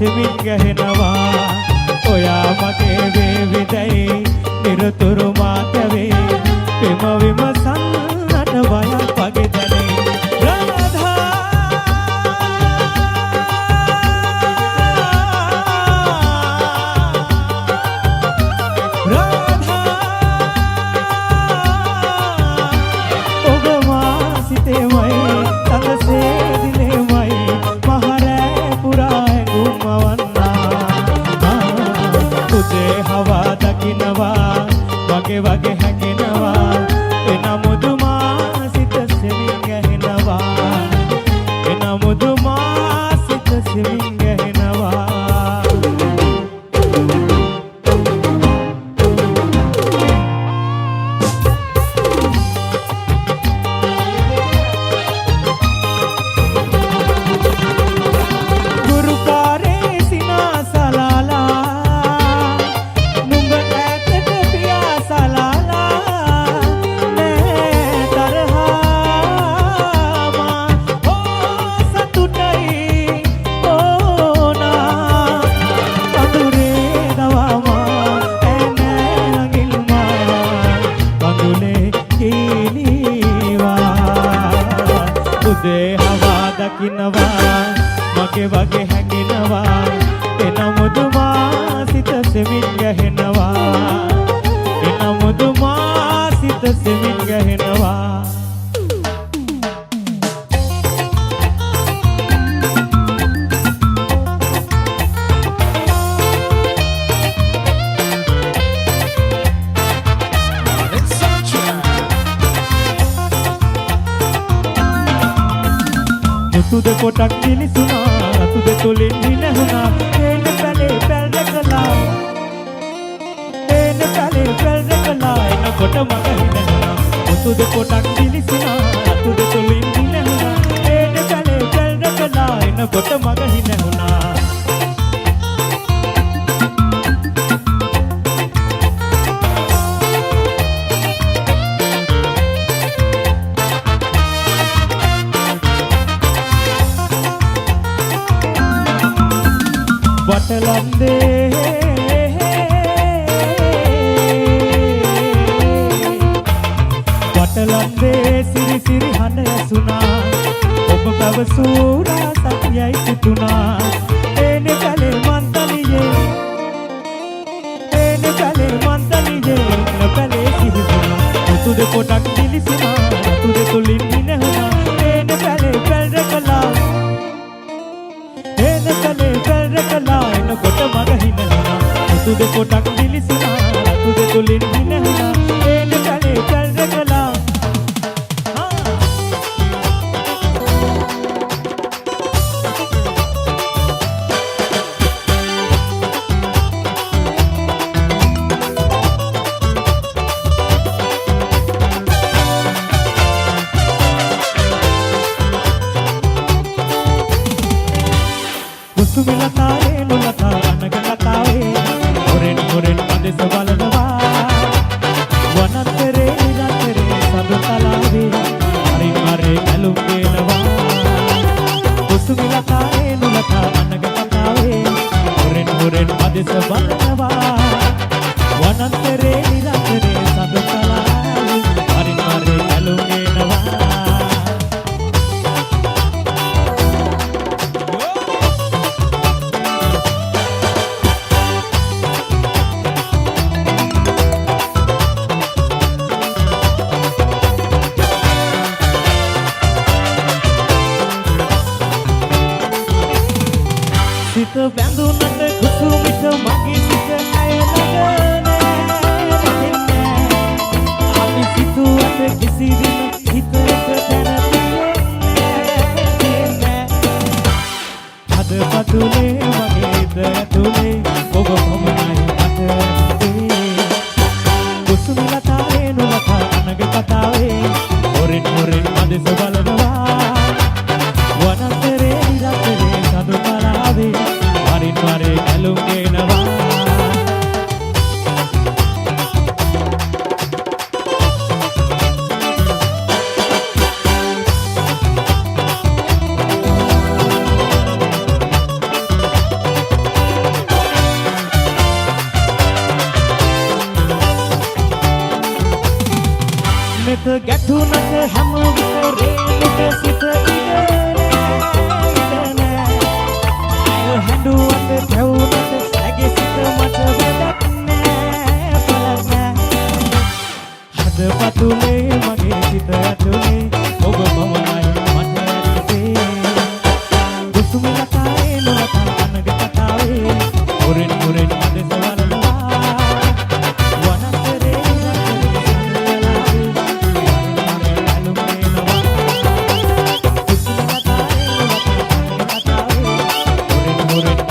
සෙමින් ගැහෙනවා ඔයා මගේ වේවිදයි නිරතුරු මාතවේ පෙම විමසන්නට බයක් වගේ දැනේ වගේ හැගෙනවා එනමුදු මා සිත සෙමින් ගැහෙනවා එනමුදු මා සිත සෙමින් ගැහෙනවා ගුරුකාරේ සිනාසලාලා උදේ හවා දකින්නවා මගේ වගේ හැඟෙනවා එනමුදු මා සිත සෙමින් ගැහෙනවා එනමුදු මා සිත සෙමින් ගැහෙනවා තුද කොටක් දිලිසුනා තුද තුලින් නිනහුණා එන පැලේ පැල් දැකලා එන පැලේ පැල් දැකලා එන කොට මග හිනනවා තුද කොටක් දිලිසුනා තුද තුලින් නිනහුණා එන පැලේ පැල් දැකලා එන කොට මග හිනනවා වටලන්දේ වටලන්දේ සිරි සිරි හඬ ඇසුණා ඔබ පැවසූරා සතියයි සිතුණා එනේ කලේ මන්තලියේ පැලේ සිහිසුණා තුද කොටක් දිලිසුණා තුද තුලින් නිනහුණා එනේ පැලේ පැල් දැකලා එන කොට මග හිනනවා තුද කොටක් දිලිසුණා තුද තුලින් හිනනවා එන කලේ පැල් දැකලා කුසුමිලතාවේ නුලතා අනග කතාවේ හොරෙන් හොරෙන් මදෙස බලනවා වනතරේ නිරතරේ සඳ තලාවේ හරි හරි ඇලුම් ගේනවා කුසුමිලතාවේ නුලතා අනග කතාවේ හොරෙන් හොරෙන් මදෙස බලනවා වනතරේ නිරතරේ සඳ තලාවේ හරි හරි ඇලුම් ගේනවා සිත බැඳුනට කුසුමිත මගේ සිත අයලගෙන අපි සිතුවට කිසිදින හිතට දැනතියෙන්නේ අද පතුලේ මගේ ඉද ඇතුලේ ඔබ කොමනයි අතේ කුසුමිලතාවේ නුලතා අනග කතාවේ හොරෙන් හොරෙන් මදෙස බලනවා වනතරේ නිරතරේ සඳ තලාවේ හරින් හරි ඇලුම් ගේනවා සිත ගැටුණට හැම විතරේට සිත හැඬුවට තැවුනට ඇගේ සිත මට වැඩක් නෑ පලක් නෑ හදපතුලේ මගේ සිත ඇතුලේ ඔබ පමණයි මට ඇත්තේ දුසුමි කතාවේ නොවතා අනග කතාවේ හොරෙන් හොරෙන් මද සවරනවා වනතරේ දුසුමි කතාවේ නොවතා අනග කතාවේ හොරෙන් හොරෙන්